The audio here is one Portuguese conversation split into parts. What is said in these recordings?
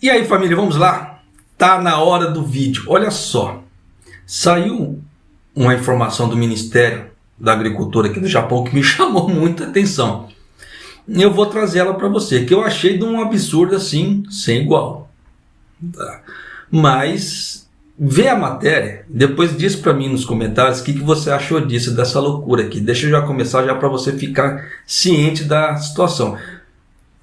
E aí, família, vamos lá? Tá na hora do vídeo. Olha só, saiu uma informação do Ministério da Agricultura aqui do Japão que me chamou muita atenção. Eu vou trazer ela para você, que eu achei de um absurdo assim, sem igual. Tá? Mas vê a matéria, depois diz para mim nos comentários o que você achou disso, dessa loucura aqui. Deixa eu já começar já para você ficar ciente da situação.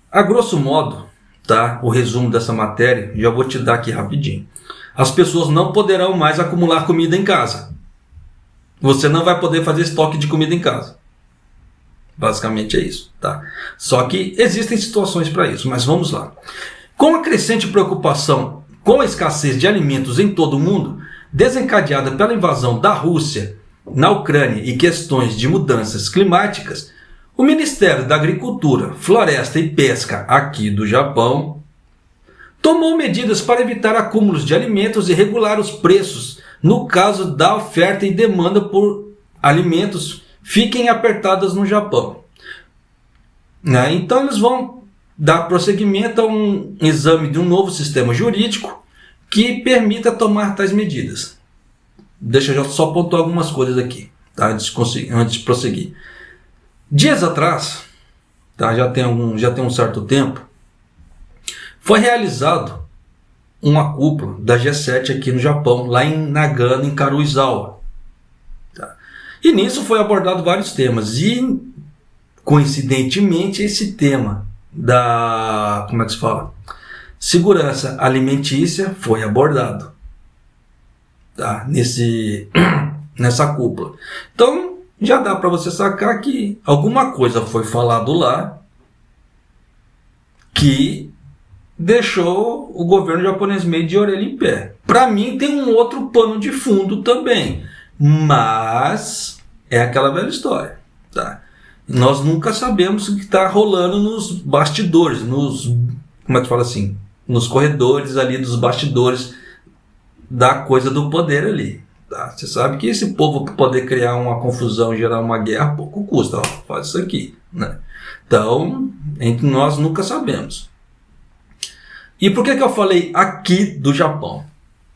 A grosso modo, tá? O resumo dessa matéria, já vou te dar aqui rapidinho. As pessoas não poderão mais acumular comida em casa. Você não vai poder fazer estoque de comida em casa. Basicamente é isso, tá? Só que existem situações para isso, mas vamos lá. Com a crescente preocupação com a escassez de alimentos em todo o mundo, desencadeada pela invasão da Rússia na Ucrânia e questões de mudanças climáticas, o Ministério da Agricultura, Floresta e Pesca aqui do Japão tomou medidas para evitar acúmulos de alimentos e regular os preços no caso da oferta e demanda por alimentos fiquem apertadas no Japão. Então eles vão dar prosseguimento a um exame de um novo sistema jurídico que permita tomar tais medidas. Deixa eu só pontuar algumas coisas aqui, tá? antes de prosseguir. Dias atrás, tá? já tem um certo tempo, foi realizado uma cúpula da G7 aqui no Japão, lá em Nagano, em Karuizawa. Tá? E nisso foi abordado vários temas. E, coincidentemente, esse tema da, como é que se fala? Segurança alimentícia foi abordado, tá? Nessa cúpula. Então, já dá para você sacar que alguma coisa foi falado lá que deixou o governo japonês meio de orelha em pé. Para mim tem um outro pano de fundo também, mas é aquela velha história, tá? Nós nunca sabemos o que está rolando nos bastidores, como é que fala assim, nos corredores ali dos bastidores da coisa do poder ali. Tá? Você sabe que esse povo, para poder criar uma confusão, gerar uma guerra, pouco custa. Ó, faz isso aqui, né? Então, nós nunca sabemos. E por que eu falei aqui do Japão?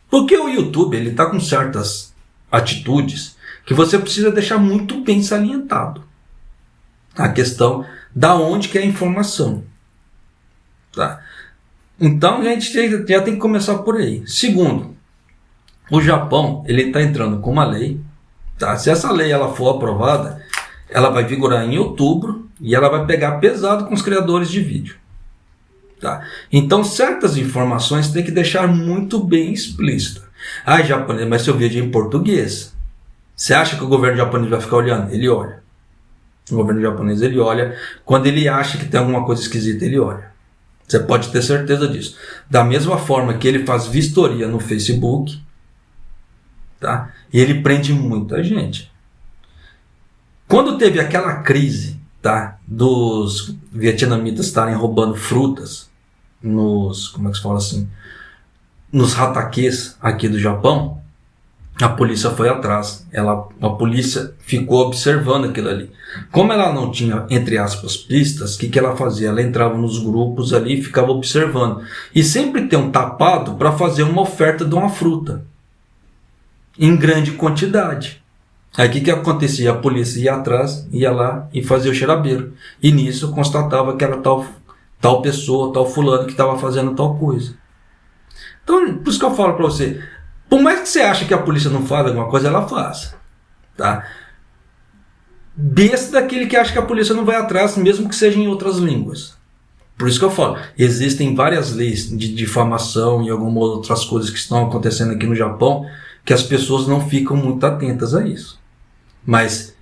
Porque o YouTube está com certas atitudes que você precisa deixar muito bem salientado. A questão da onde que é a informação. Tá? Então a gente já tem que começar por aí. Segundo, o Japão está entrando com uma lei. Tá? Se essa lei ela for aprovada, ela vai vigorar em outubro e ela vai pegar pesado com os criadores de vídeo. Tá? Então certas informações tem que deixar muito bem explícita. Japonês, mas seu vídeo é em português. Você acha que o governo japonês vai ficar olhando? Ele olha. O governo japonês ele olha. Quando ele acha que tem alguma coisa esquisita, ele olha. Você pode ter certeza disso. Da mesma forma que ele faz vistoria no Facebook, tá? E ele prende muita gente. Quando teve aquela crise, tá, dos vietnamitas estarem roubando frutas como é que se fala assim, nos hataques aqui do Japão, a polícia foi atrás. A polícia ficou observando aquilo ali. Como ela não tinha, entre aspas, pistas, o que ela fazia? Ela entrava nos grupos ali e ficava observando. E sempre tem um tapado para fazer uma oferta de uma fruta em grande quantidade. Aí o que acontecia? A polícia ia atrás, ia lá e fazia o cheirabeiro. E nisso constatava que era tal pessoa, tal fulano que estava fazendo tal coisa. Então, por isso que eu falo para você, por mais que você ache que a polícia não faz alguma coisa, ela faz. Tá? Besta daquele que acha que a polícia não vai atrás, mesmo que seja em outras línguas. Por isso que eu falo, existem várias leis de difamação e algumas outras coisas que estão acontecendo aqui no Japão, que as pessoas não ficam muito atentas a isso. Mas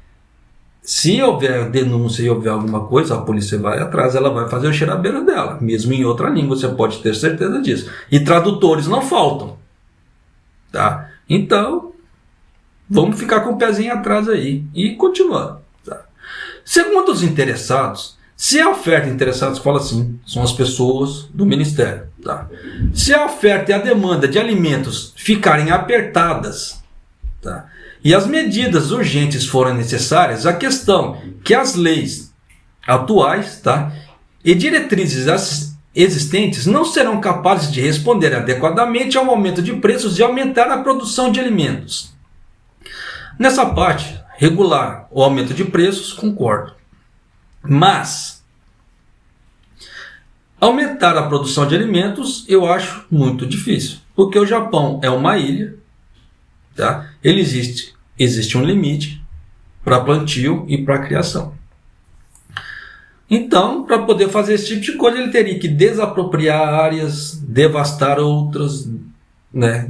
se houver denúncia e houver alguma coisa, a polícia vai atrás, ela vai fazer o cheirabeiro dela, mesmo em outra língua, você pode ter certeza disso. E tradutores não faltam. Tá? Então, vamos ficar com o pezinho atrás aí e continuar. Tá? Segundo os interessados, se a oferta interessados fala assim, são as pessoas do Ministério. Tá? Se a oferta e a demanda de alimentos ficarem apertadas, tá? E as medidas urgentes forem necessárias, a questão que as leis atuais, tá? E diretrizes existentes não serão capazes de responder adequadamente ao aumento de preços e aumentar a produção de alimentos. Nessa parte, regular o aumento de preços, concordo. Mas aumentar a produção de alimentos eu acho muito difícil, porque o Japão é uma ilha, tá? Existe um limite para plantio e para criação. Então, para poder fazer esse tipo de coisa, ele teria que desapropriar áreas, devastar outras, né?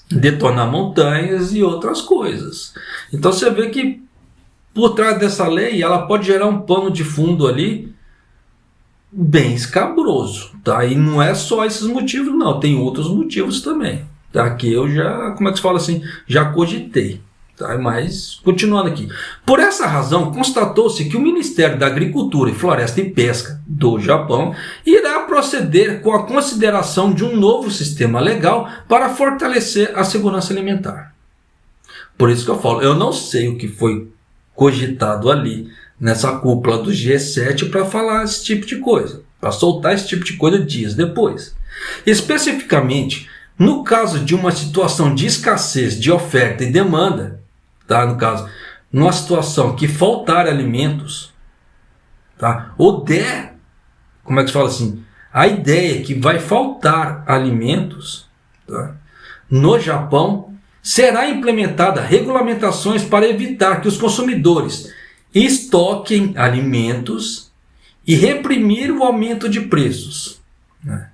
Detonar montanhas e outras coisas. Então você vê que por trás dessa lei ela pode gerar um pano de fundo ali bem escabroso, tá? E não é só esses motivos, não, tem outros motivos também, tá? Que eu já, como é que se fala assim, já cogitei. Tá, mas, continuando aqui. Por essa razão, constatou-se que o Ministério da Agricultura, Floresta e Pesca do Japão irá proceder com a consideração de um novo sistema legal para fortalecer a segurança alimentar. Por isso que eu falo, eu não sei o que foi cogitado ali nessa cúpula do G7 para falar esse tipo de coisa, para soltar esse tipo de coisa dias depois. Especificamente, no caso de uma situação de escassez de oferta e demanda, tá? No caso, numa situação que faltar alimentos, tá? Ou der, como é que se fala assim? A ideia é que vai faltar alimentos, tá? No Japão, será implementada regulamentações para evitar que os consumidores estoquem alimentos e reprimir o aumento de preços, né?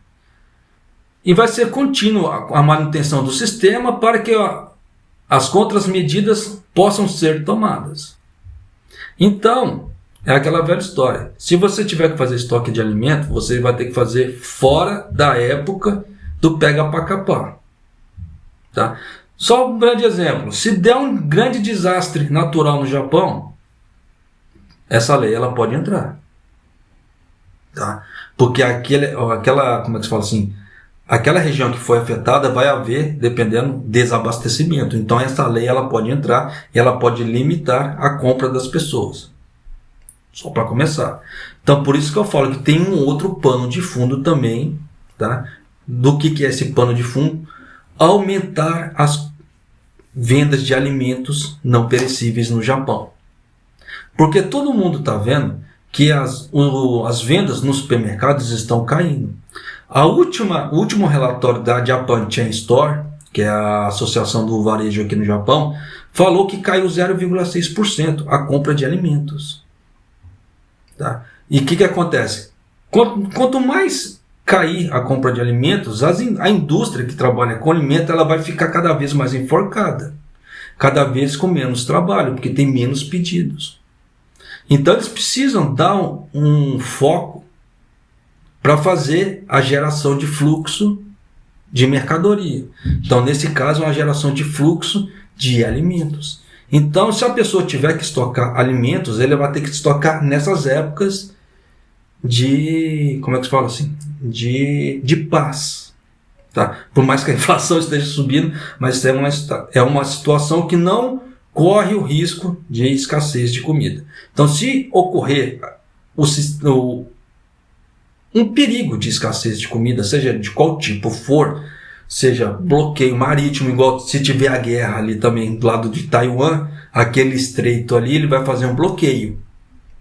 E vai ser contínua a manutenção do sistema para que as contramedidas possam ser tomadas. Então, é aquela velha história. Se você tiver que fazer estoque de alimento, você vai ter que fazer fora da época do pega para capar. Tá? Só um grande exemplo. Se der um grande desastre natural no Japão, essa lei ela pode entrar. Tá? Porque aquela, como é que se fala assim? Aquela região que foi afetada vai haver, dependendo, desabastecimento. Então essa lei ela pode entrar e ela pode limitar a compra das pessoas. Só para começar. Então por isso que eu falo que tem um outro pano de fundo também, tá? Do que é esse pano de fundo? Aumentar as vendas de alimentos não perecíveis no Japão. Porque todo mundo está vendo que as vendas nos supermercados estão caindo. O último relatório da Japan Chain Store, que é a associação do varejo aqui no Japão, falou que caiu 0,6% a compra de alimentos. Tá? E o que acontece? Quanto mais cair a compra de alimentos, a indústria que trabalha com alimento ela vai ficar cada vez mais enforcada, cada vez com menos trabalho, porque tem menos pedidos. Então eles precisam dar um foco para fazer a geração de fluxo de mercadoria. Então, nesse caso, é uma geração de fluxo de alimentos. Então, se a pessoa tiver que estocar alimentos, ele vai ter que estocar nessas épocas de, como é que se fala assim? De paz. Tá? Por mais que a inflação esteja subindo, mas é uma situação que não corre o risco de escassez de comida. Então, se ocorrer um perigo de escassez de comida, seja de qual tipo for, seja bloqueio marítimo, igual se tiver a guerra ali também do lado de Taiwan, aquele estreito ali, ele vai fazer um bloqueio.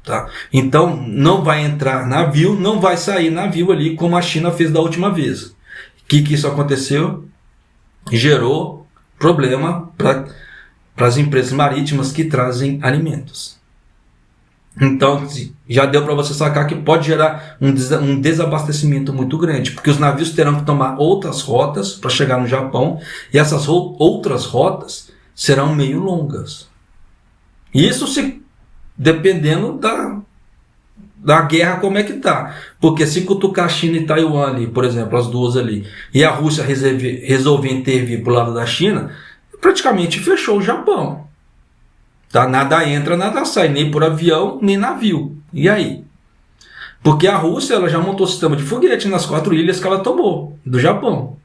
Tá? Então, não vai entrar navio, não vai sair navio ali, como a China fez da última vez. O que isso aconteceu? Gerou problema para as empresas marítimas que trazem alimentos. Então, já deu para você sacar que pode gerar um desabastecimento muito grande, porque os navios terão que tomar outras rotas para chegar no Japão, e essas outras rotas serão meio longas. Isso dependendo da guerra como é que tá. Porque se cutucar China e Taiwan ali, por exemplo, as duas ali, e a Rússia resolver intervir pro lado da China, praticamente fechou o Japão. Tá? Nada entra, nada sai, nem por avião, nem navio. E aí? Porque a Rússia ela já montou sistema de foguete nas 4 ilhas que ela tomou, do Japão.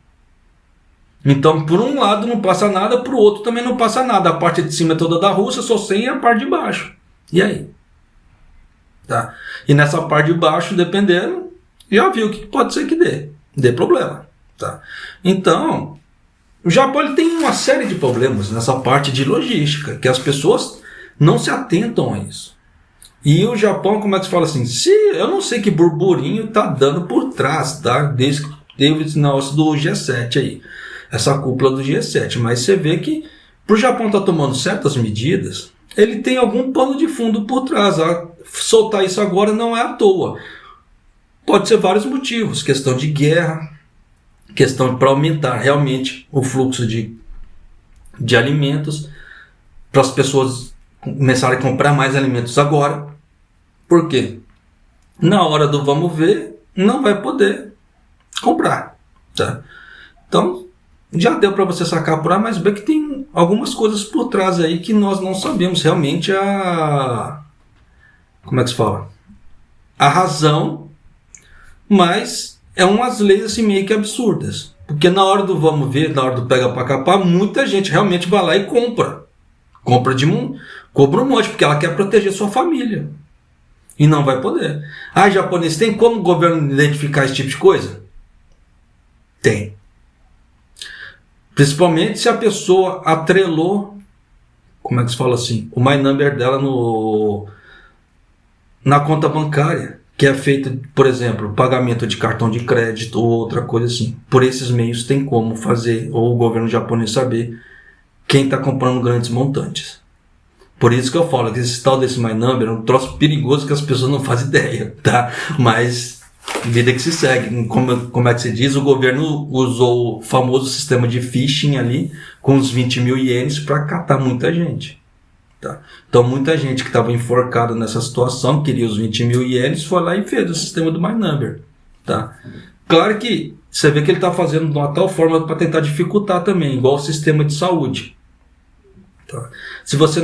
Então, por um lado não passa nada, por outro também não passa nada. A parte de cima é toda da Rússia, só sem a parte de baixo. E aí? Tá? E nessa parte de baixo, dependendo, já viu que pode ser que dê problema. Tá? Então, o Japão ele tem uma série de problemas nessa parte de logística, que as pessoas não se atentam a isso. E o Japão, como é que se fala assim? Eu não sei que burburinho tá dando por trás, tá? Desde que teve esse negócio do G7 aí, essa cúpula do G7, mas você vê que pro Japão tá tomando certas medidas, ele tem algum pano de fundo por trás. Soltar isso agora não é à toa. Pode ser vários motivos, questão de guerra, questão para aumentar realmente o fluxo de alimentos, para as pessoas começarem a comprar mais alimentos agora. Por quê? Na hora do vamos ver, não vai poder comprar. Tá? Então, já deu para você sacar por A mais B que tem algumas coisas por trás aí que nós não sabemos realmente como é que se fala? A razão, mas é umas leis assim meio que absurdas. Porque na hora do vamos ver, na hora do pega para capar, muita gente realmente vai lá e compra. Compra um monte, porque ela quer proteger sua família. E não vai poder. Japonês, tem como o governo identificar esse tipo de coisa? Tem. Principalmente se a pessoa atrelou, como é que se fala assim, o My Number dela na conta bancária, que é feita, por exemplo, pagamento de cartão de crédito ou outra coisa assim. Por esses meios tem como fazer, ou o governo japonês saber quem está comprando grandes montantes. Por isso que eu falo que esse tal desse My Number é um troço perigoso que as pessoas não fazem ideia, tá? Mas vida que se segue. Como é que se diz? O governo usou o famoso sistema de phishing ali com os 20 mil ienes para catar muita gente. Tá? Então muita gente que estava enforcada nessa situação, queria os 20 mil ienes, foi lá e fez o sistema do My Number. Tá? Claro que você vê que ele está fazendo de uma tal forma para tentar dificultar também, igual o sistema de saúde. Tá? Se você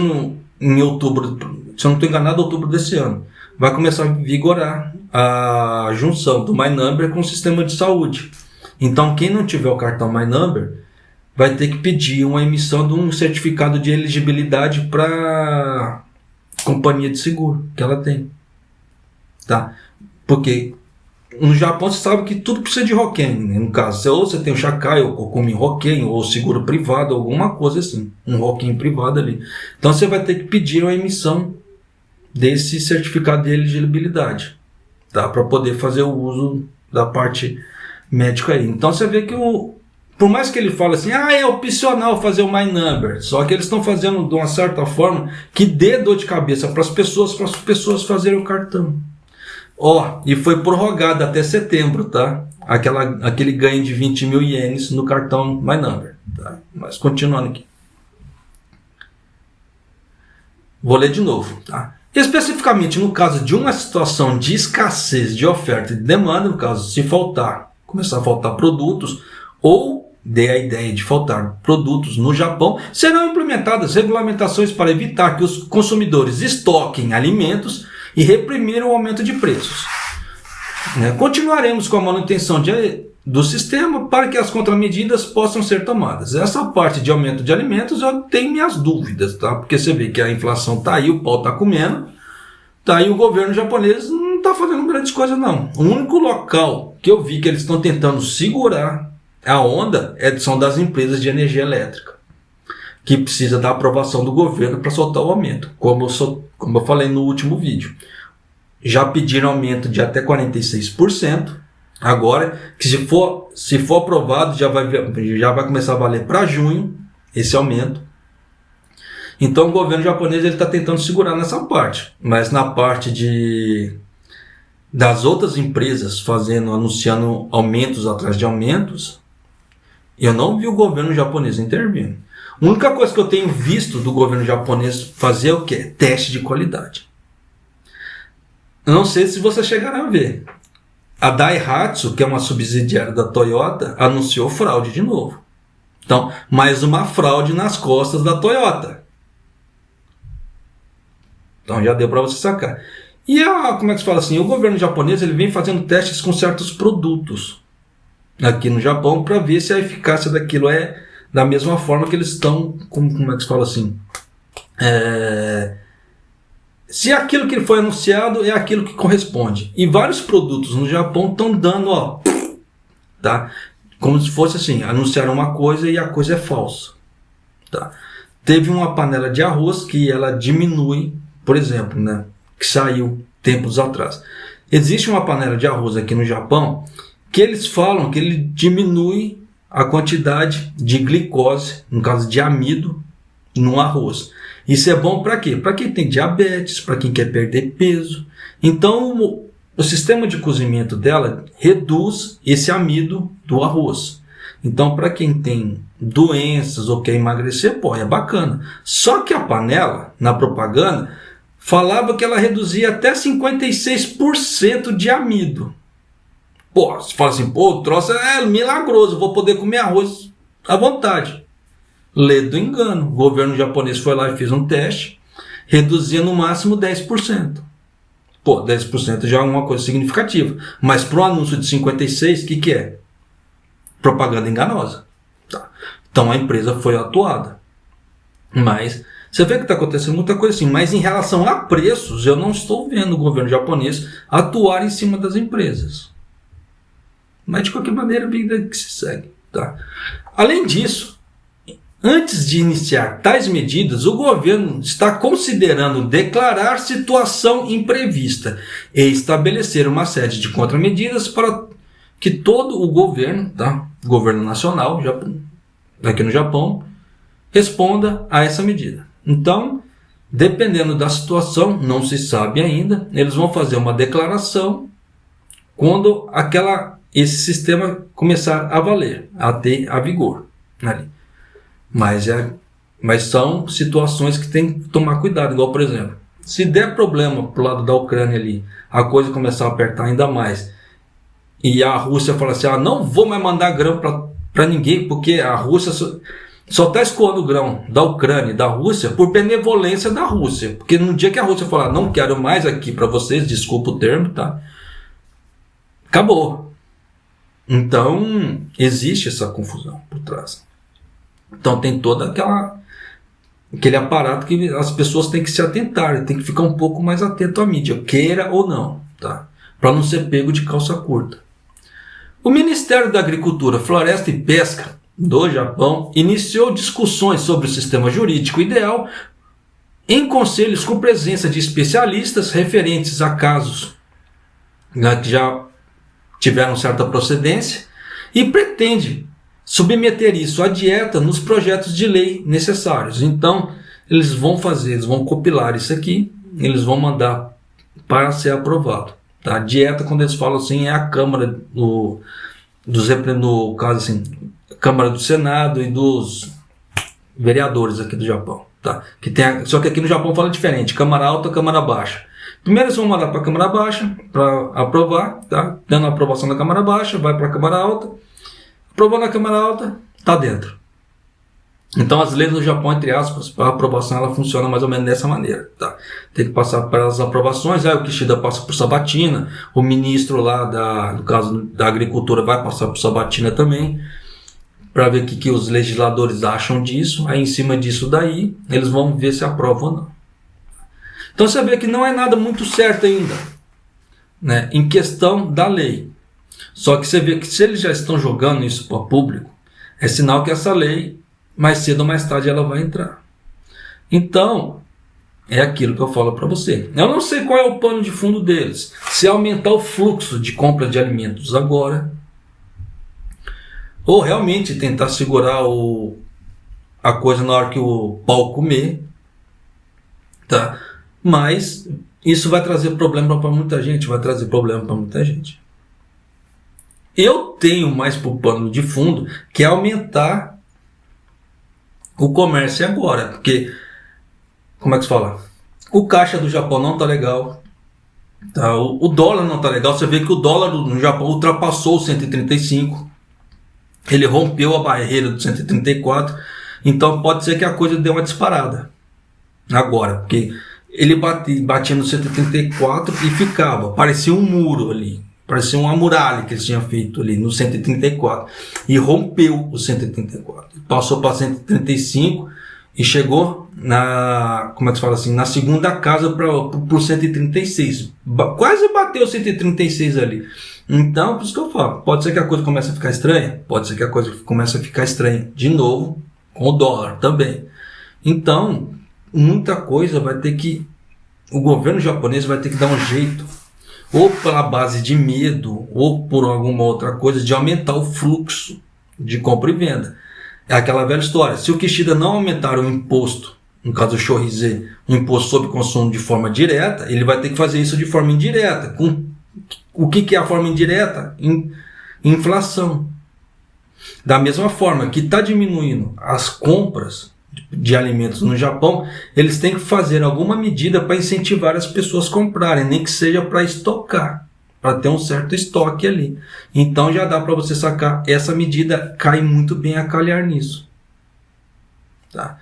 em outubro, se eu não estou enganado, outubro desse ano, vai começar a vigorar a junção do My Number com o sistema de saúde. Então quem não tiver o cartão My Number vai ter que pedir uma emissão de um certificado de elegibilidade para companhia de seguro que ela tem. Tá? Porque no Japão você sabe que tudo precisa de Roken, né? No caso, ou você tem o Shakai, ou Kokumi Roken, ou seguro privado, alguma coisa assim, um Roken privado ali. Então você vai ter que pedir uma emissão desse certificado de elegibilidade, tá? Para poder fazer o uso da parte médica aí. Então você vê que por mais que ele fale assim, é opcional fazer o My Number, só que eles estão fazendo de uma certa forma que dê dor de cabeça para as pessoas fazerem o cartão. E foi prorrogado até setembro, tá? Aquele ganho de 20 mil ienes no cartão My Number. Tá? Mas continuando aqui. Vou ler de novo, tá? Especificamente no caso de uma situação de escassez de oferta e de demanda, no caso se começar a faltar produtos, ou dê a ideia de faltar produtos no Japão, serão implementadas regulamentações para evitar que os consumidores estoquem alimentos e reprimir o aumento de preços. Continuaremos com a manutenção do sistema para que as contramedidas possam ser tomadas. Essa parte de aumento de alimentos eu tenho minhas dúvidas, tá? Porque você vê que a inflação está aí, o pau está comendo, tá aí, o governo japonês não está fazendo grandes coisas não. O único local que eu vi que eles estão tentando segurar a onda são das empresas de energia elétrica, que precisa da aprovação do governo para soltar o aumento, como eu falei no último vídeo. Já pediram aumento de até 46%, agora, que se for aprovado, já vai começar a valer para junho, esse aumento. Então o governo japonês está tentando segurar nessa parte, mas na parte das outras empresas anunciando aumentos atrás de aumentos, eu não vi o governo japonês intervindo. A única coisa que eu tenho visto do governo japonês fazer é o quê? Teste de qualidade. Eu não sei se vocês chegaram a ver. A Daihatsu, que é uma subsidiária da Toyota, anunciou fraude de novo. Então, mais uma fraude nas costas da Toyota. Então já deu para você sacar. E como é que se fala assim? O governo japonês ele vem fazendo testes com certos produtos aqui no Japão para ver se a eficácia daquilo é da mesma forma que eles estão, como é que se fala assim? se aquilo que foi anunciado é aquilo que corresponde. E vários produtos no Japão estão dando, ó, tá? Como se fosse assim, anunciaram uma coisa e a coisa é falsa, tá? Teve uma panela de arroz que ela diminui, por exemplo, né, que saiu tempos atrás. Existe uma panela de arroz aqui no Japão que eles falam que ele diminui a quantidade de glicose, no caso de amido, no arroz. Isso é bom para quê? Para quem tem diabetes, para quem quer perder peso. Então, o sistema de cozimento dela reduz esse amido do arroz. Então, para quem tem doenças ou quer emagrecer, pô, é bacana. Só que a panela, na propaganda, falava que ela reduzia até 56% de amido. Pô, você fala assim, pô, o troço é milagroso, vou poder comer arroz à vontade. Lê do engano. O governo japonês foi lá e fez um teste, reduzia no máximo 10%. Pô, 10% já é uma coisa significativa. Mas para o anúncio de 56%, o que é? Propaganda enganosa. Tá. Então a empresa foi atuada. Mas você vê que está acontecendo muita coisa assim. Mas em relação a preços, eu não estou vendo o governo japonês atuar em cima das empresas. Mas de qualquer maneira, a vida que se segue. Tá? Além disso, antes de iniciar tais medidas, o governo está considerando declarar situação imprevista e estabelecer uma série de contramedidas para que todo o governo, tá? O governo nacional, aqui no Japão, responda a essa medida. Então, dependendo da situação, não se sabe ainda, eles vão fazer uma declaração quando esse sistema começar a valer, a ter a vigor ali. Mas são situações que tem que tomar cuidado, igual, por exemplo, se der problema pro lado da Ucrânia ali, a coisa começar a apertar ainda mais, e a Rússia falar assim, não vou mais mandar grão para ninguém, porque a Rússia só está escoando grão da Ucrânia e da Rússia por benevolência da Rússia, porque no dia que a Rússia falar, não quero mais aqui para vocês, desculpa o termo, tá? Acabou. Então, existe essa confusão por trás. Então tem todo aquele aparato que as pessoas têm que se atentar, tem que ficar um pouco mais atento à mídia, queira ou não, tá? Para não ser pego de calça curta. O Ministério da Agricultura, Floresta e Pesca do Japão iniciou discussões sobre o sistema jurídico ideal em conselhos com presença de especialistas referentes a casos que já tiveram certa procedência e pretende submeter isso à dieta nos projetos de lei necessários. Então, eles vão compilar isso aqui, eles vão mandar para ser aprovado. Tá? A dieta, quando eles falam assim, é a Câmara no caso assim, Câmara do Senado e dos vereadores aqui do Japão. Tá? Só que aqui no Japão fala diferente, Câmara Alta, Câmara Baixa. Primeiro eles vão mandar para a Câmara Baixa para aprovar, tá? Dando a aprovação da Câmara Baixa, vai para a Câmara Alta. Aprovou na Câmara Alta, está dentro. Então as leis do Japão, entre aspas, a aprovação ela funciona mais ou menos dessa maneira. Tá? Tem que passar pelas aprovações, aí o Kishida passa por Sabatina, o ministro lá, no caso da Agricultura, vai passar por Sabatina também, para ver o que os legisladores acham disso. Aí em cima disso daí, eles vão ver se aprovam ou não. Então você vê que não é nada muito certo ainda, né, em questão da lei. Só que você vê que se eles já estão jogando isso para o público, é sinal que essa lei, mais cedo ou mais tarde, ela vai entrar. Então, é aquilo que eu falo para você. Eu não sei qual é o pano de fundo deles. Se aumentar o fluxo de compra de alimentos agora, ou realmente tentar segurar a coisa na hora que o pau comer, tá? Mas isso vai trazer problema para muita gente, Eu tenho mais por pano de fundo que é aumentar o comércio agora, porque, como é que se fala? O caixa do Japão não tá legal, tá? O dólar não tá legal, você vê que o dólar no Japão ultrapassou o 135, ele rompeu a barreira do 134, então pode ser que a coisa dê uma disparada agora, porque ele batia no 134 e ficava, parecia um muro ali, parecia uma muralha que eles tinham feito ali no 134 e rompeu o 134, passou para 135 e chegou como é que se fala assim, na segunda casa por 136. Quase bateu 136 ali. Então, por isso que eu falo, pode ser que a coisa comece a ficar estranha, pode ser que a coisa comece a ficar estranha de novo com o dólar também. Então, muita coisa o governo japonês vai ter que dar um jeito, ou pela base de medo, ou por alguma outra coisa, de aumentar o fluxo de compra e venda. É aquela velha história, se o Kishida não aumentar o imposto, no caso do Shohei, o imposto sobre consumo de forma direta, ele vai ter que fazer isso de forma indireta. O que é a forma indireta? Inflação. Da mesma forma que está diminuindo as compras de alimentos no Japão, eles têm que fazer alguma medida para incentivar as pessoas a comprarem, nem que seja para estocar, para ter um certo estoque ali. Então já dá para você sacar, essa medida cai muito bem a calhar nisso. Tá?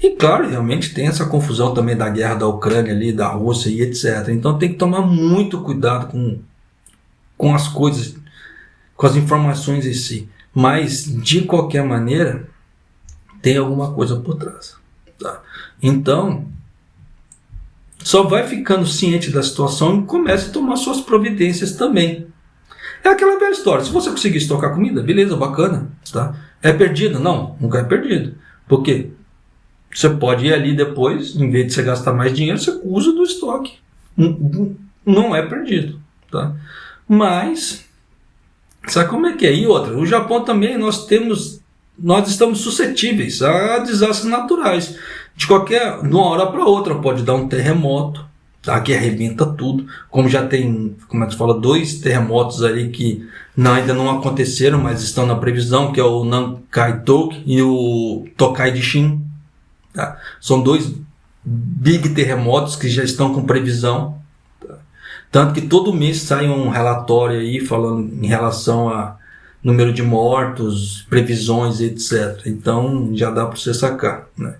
E claro, realmente tem essa confusão também da guerra da Ucrânia ali, da Rússia e etc. Então tem que tomar muito cuidado com as coisas, com as informações em si. Mas, de qualquer maneira, tem alguma coisa por trás. Tá? Então, só vai ficando ciente da situação e comece a tomar suas providências também. É aquela velha história. Se você conseguir estocar comida, beleza, bacana. Tá? É perdido? Não, nunca é perdido. Por quê? Você pode ir ali depois, em vez de você gastar mais dinheiro, você usa do estoque. Não é perdido. Tá? Mas, sabe como é que é? E outra, o Japão também nós estamos suscetíveis a desastres naturais. De uma hora para outra pode dar um terremoto, tá? Que arrebenta tudo. Como já tem, como é que se fala, 2 terremotos ali que ainda não aconteceram, mas estão na previsão, que é o Nankai-toki e o Tokai-jishin. Tá? São 2 big terremotos que já estão com previsão. Tá? Tanto que todo mês sai um relatório aí falando em relação a número de mortos, previsões, etc. Então já dá para você sacar. Né?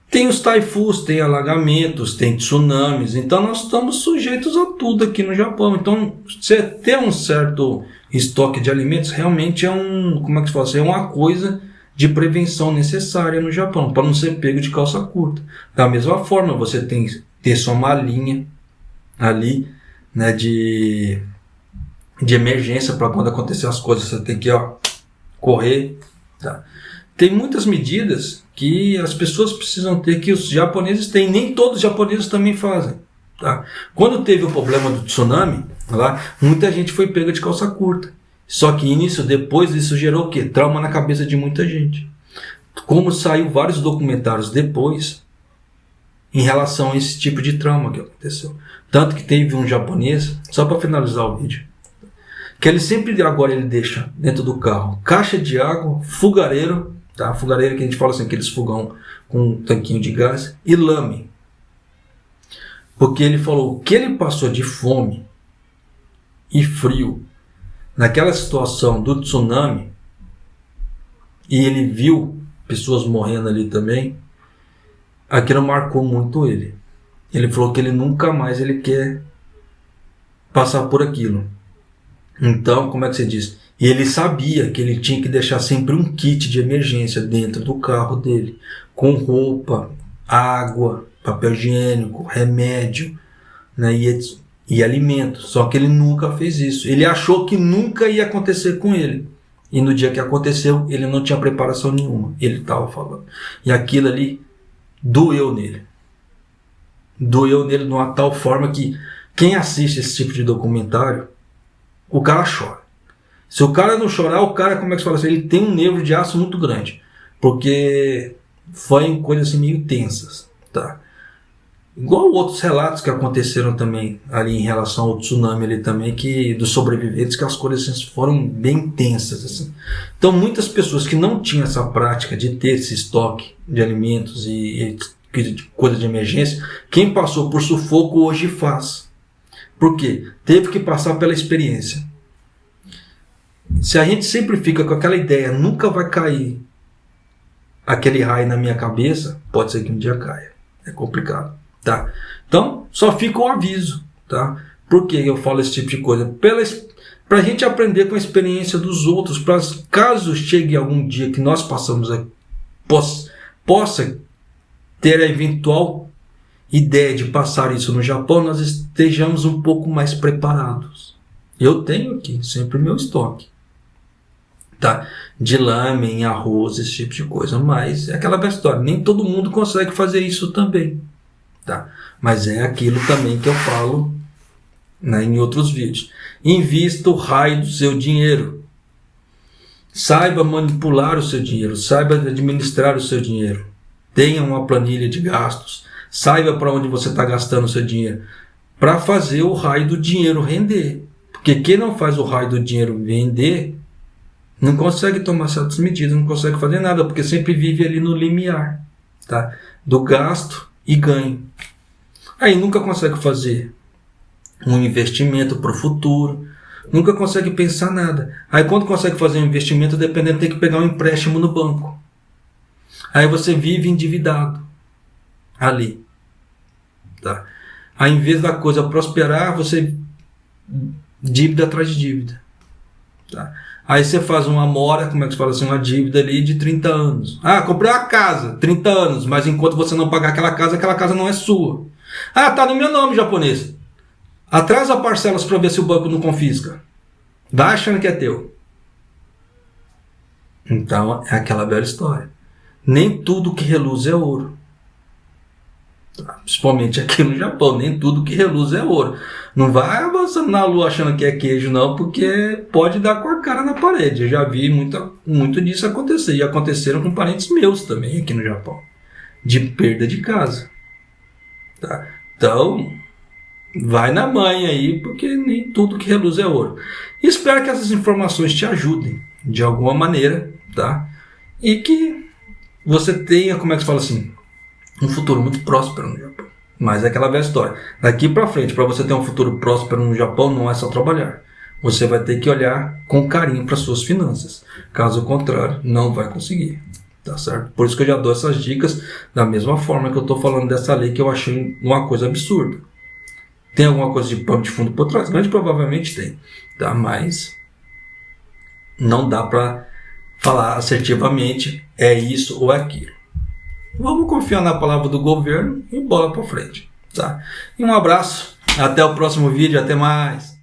Tem os taifuns, tem alagamentos, tem tsunamis. Então nós estamos sujeitos a tudo aqui no Japão. Então você ter um certo estoque de alimentos realmente é uma coisa de prevenção necessária no Japão, para não ser pego de calça curta. Da mesma forma, você tem que ter sua malinha ali, né, de emergência, para quando acontecer as coisas, você tem que correr. Tá? Tem muitas medidas que as pessoas precisam ter, que os japoneses têm, nem todos os japoneses também fazem. Tá? Quando teve o problema do tsunami, lá, muita gente foi pega de calça curta. Só que depois isso gerou o quê? Trauma na cabeça de muita gente. Como saiu vários documentários depois em relação a esse tipo de trauma que aconteceu. Tanto que teve um japonês, só para finalizar o vídeo, que ele sempre agora ele deixa dentro do carro caixa de água, fogareiro, tá? Fogareiro que a gente fala assim, aqueles fogão com um tanquinho de gás, e lame. Porque ele falou que ele passou de fome e frio naquela situação do tsunami, e ele viu pessoas morrendo ali também, aquilo marcou muito ele. Ele falou que ele nunca mais ele quer passar por aquilo. Então, como é que você diz? E ele sabia que ele tinha que deixar sempre um kit de emergência dentro do carro dele, com roupa, água, papel higiênico, remédio, né, e alimento. Só que ele nunca fez isso. Ele achou que nunca ia acontecer com ele. E no dia que aconteceu, ele não tinha preparação nenhuma. Ele estava falando. E aquilo ali doeu nele. Doeu nele de uma tal forma que quem assiste esse tipo de documentário, o cara chora. Se o cara não chorar, o cara, como é que se fala assim, ele tem um nervo de aço muito grande. Porque foi coisas assim meio tensas. Tá? Igual outros relatos que aconteceram também ali em relação ao tsunami ali também, que dos sobreviventes, que as coisas assim, foram bem tensas. Assim. Então muitas pessoas que não tinham essa prática de ter esse estoque de alimentos e coisas de emergência, quem passou por sufoco hoje faz. Por quê? Teve que passar pela experiência. Se a gente sempre fica com aquela ideia, nunca vai cair aquele raio na minha cabeça, pode ser que um dia caia. É complicado. Tá? Então, só fica o aviso. Tá? Por que eu falo esse tipo de coisa? Para a gente aprender com a experiência dos outros, para caso chegue algum dia que nós possa ter a eventual ideia de passar isso no Japão, nós estejamos um pouco mais preparados. Eu tenho aqui sempre meu estoque, tá? De lamen, arroz, esse tipo de coisa, mas é aquela velha história, nem todo mundo consegue fazer isso também, tá? Mas é aquilo também que eu falo, né, em outros vídeos. Invista o raio do seu dinheiro. Saiba manipular o seu dinheiro, saiba administrar o seu dinheiro. Tenha uma planilha de gastos, saiba para onde você está gastando o seu dinheiro, para fazer o raio do dinheiro render. Porque quem não faz o raio do dinheiro render, não consegue tomar certas medidas, não consegue fazer nada, porque sempre vive ali no limiar, tá? Do gasto e ganho. Aí nunca consegue fazer um investimento para o futuro, nunca consegue pensar nada. Aí quando consegue fazer um investimento, dependendo, tem que pegar um empréstimo no banco. Aí você vive endividado ali, tá? Aí em vez da coisa prosperar, você dívida atrás de dívida, tá? Aí você faz uma mora, como é que se fala assim, uma dívida ali de 30 anos. Ah, comprei uma casa, 30 anos, mas enquanto você não pagar aquela casa não é sua. Ah, tá no meu nome, japonês. Atrasa parcelas para ver se o banco não confisca. Vai achando que é teu. Então, é aquela velha história. Nem tudo que reluz é ouro. Principalmente aqui no Japão, nem tudo que reluz é ouro. Não vai avançando na lua achando que é queijo, não, porque pode dar com a cara na parede. Eu já vi muito disso acontecer. E aconteceram com parentes meus também aqui no Japão. De perda de casa. Tá? Então, vai na manha aí, porque nem tudo que reluz é ouro. E espero que essas informações te ajudem de alguma maneira, tá? E que você tenha, como é que se fala assim, um futuro muito próspero no Japão. Mas é aquela velha história. Daqui para frente, para você ter um futuro próspero no Japão, não é só trabalhar. Você vai ter que olhar com carinho para suas finanças. Caso contrário, não vai conseguir. Tá certo? Por isso que eu já dou essas dicas da mesma forma que eu estou falando dessa lei que eu achei uma coisa absurda. Tem alguma coisa de pano de fundo por trás? Grande provavelmente tem. Tá? Mas não dá para falar assertivamente é isso ou é aquilo. Vamos confiar na palavra do governo e bola para frente, tá? E um abraço, até o próximo vídeo, até mais!